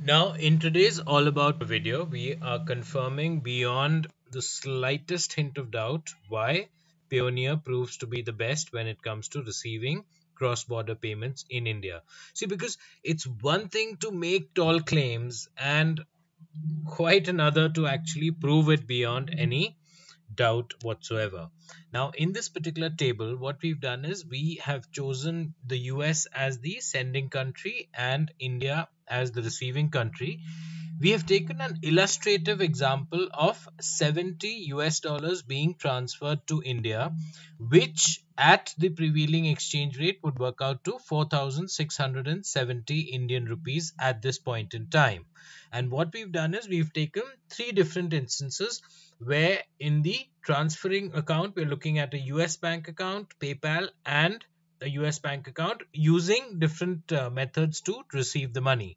Now, in today's All About video, we are confirming beyond the slightest hint of doubt why Payoneer proves to be the best when it comes to receiving cross-border payments in India. See, because it's one thing to make tall claims and quite another to actually prove it beyond any doubt whatsoever. Now, in this particular table, what we've done is we have chosen the US as the sending country and India as the receiving country. We have taken an illustrative example of 70 US dollars being transferred to India, which at the prevailing exchange rate would work out to 4,670 Indian rupees at this point in time. And what we've done is we've taken three different instances where in the transferring account, we're looking at a US bank account, PayPal, and a US bank account using different methods to receive the money.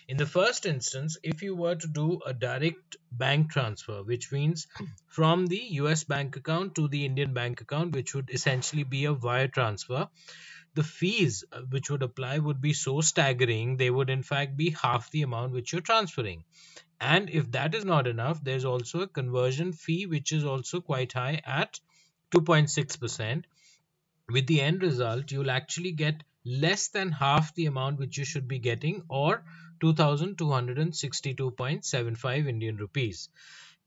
In the first instance, if you were to do a direct bank transfer, which means from the US bank account to the Indian bank account, which would essentially be a wire transfer, the fees which would apply would be so staggering, they would in fact be half the amount which you're transferring. And if that is not enough, there's also a conversion fee which is also quite high at 2.6%. With the end result, you'll actually get less than half the amount which you should be getting, or 2262.75 Indian rupees.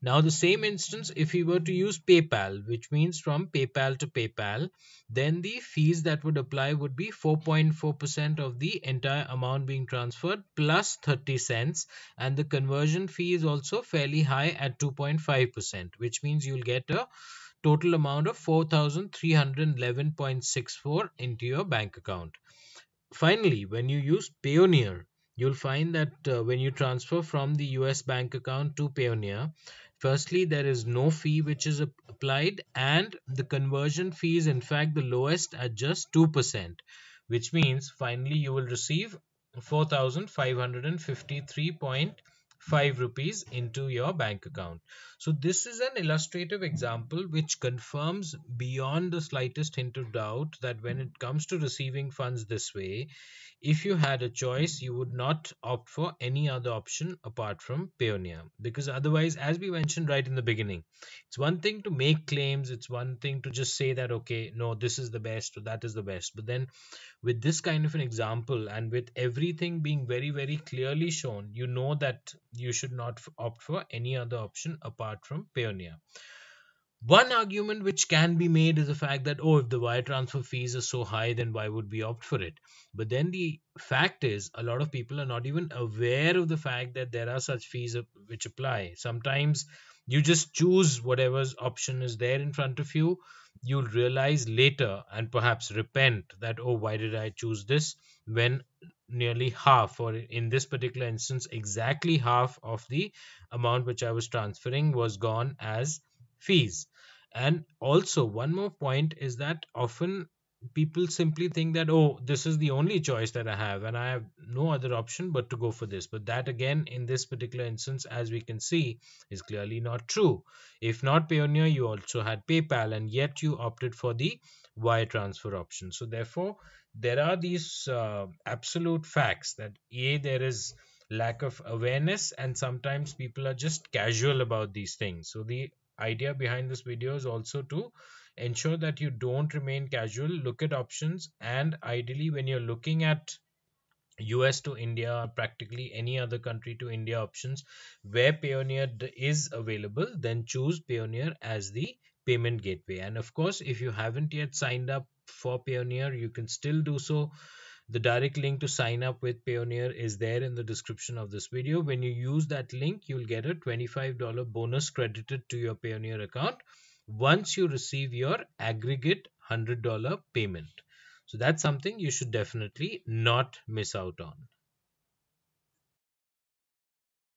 Now, the same instance, if we were to use PayPal, which means from PayPal to PayPal, then the fees that would apply would be 4.4% of the entire amount being transferred plus 30 cents. And the conversion fee is also fairly high at 2.5%, which means you'll get a total amount of 4,311.64 into your bank account. Finally, when you use Payoneer, you'll find that when you transfer from the US bank account to Payoneer, firstly, there is no fee which is applied, and the conversion fee is in fact the lowest at just 2%, which means finally you will receive 4,553.5 rupees into your bank account. So this is an illustrative example which confirms beyond the slightest hint of doubt that when it comes to receiving funds this way, if you had a choice, you would not opt for any other option apart from Payoneer. Because otherwise, as we mentioned right in the beginning, it's one thing to make claims, it's one thing to just say that, okay, no, this is the best or that is the best. But then with this kind of an example and with everything being very, very clearly shown, you know that you should not opt for any other option apart from Payoneer. One argument which can be made is the fact that, oh, if the wire transfer fees are so high, then why would we opt for it? But then the fact is, a lot of people are not even aware of the fact that there are such fees which apply. Sometimes you just choose whatever option is there in front of you. You'll realize later and perhaps repent that, oh, why did I choose this? When nearly half, or in this particular instance, exactly half of the amount which I was transferring was gone as fees. And also, one more point is that often people simply think that, oh, this is the only choice that I have, and I have no other option but to go for this. But that, again, in this particular instance, as we can see, is clearly not true. If not Payoneer, you also had PayPal, and yet you opted for the wire transfer option. So, therefore, there are these absolute facts that there is lack of awareness, and sometimes people are just casual about these things. So, the idea behind this video is also to ensure that you don't remain casual, look at options, and ideally when you're looking at US to India or practically any other country to India options where Payoneer is available, then choose Payoneer as the payment gateway. And of course, if you haven't yet signed up for Payoneer, you can still do so. The direct link to sign up with Payoneer is there in the description of this video. When you use that link, you'll get a $25 bonus credited to your Payoneer account once you receive your aggregate $100 payment. So that's something you should definitely not miss out on.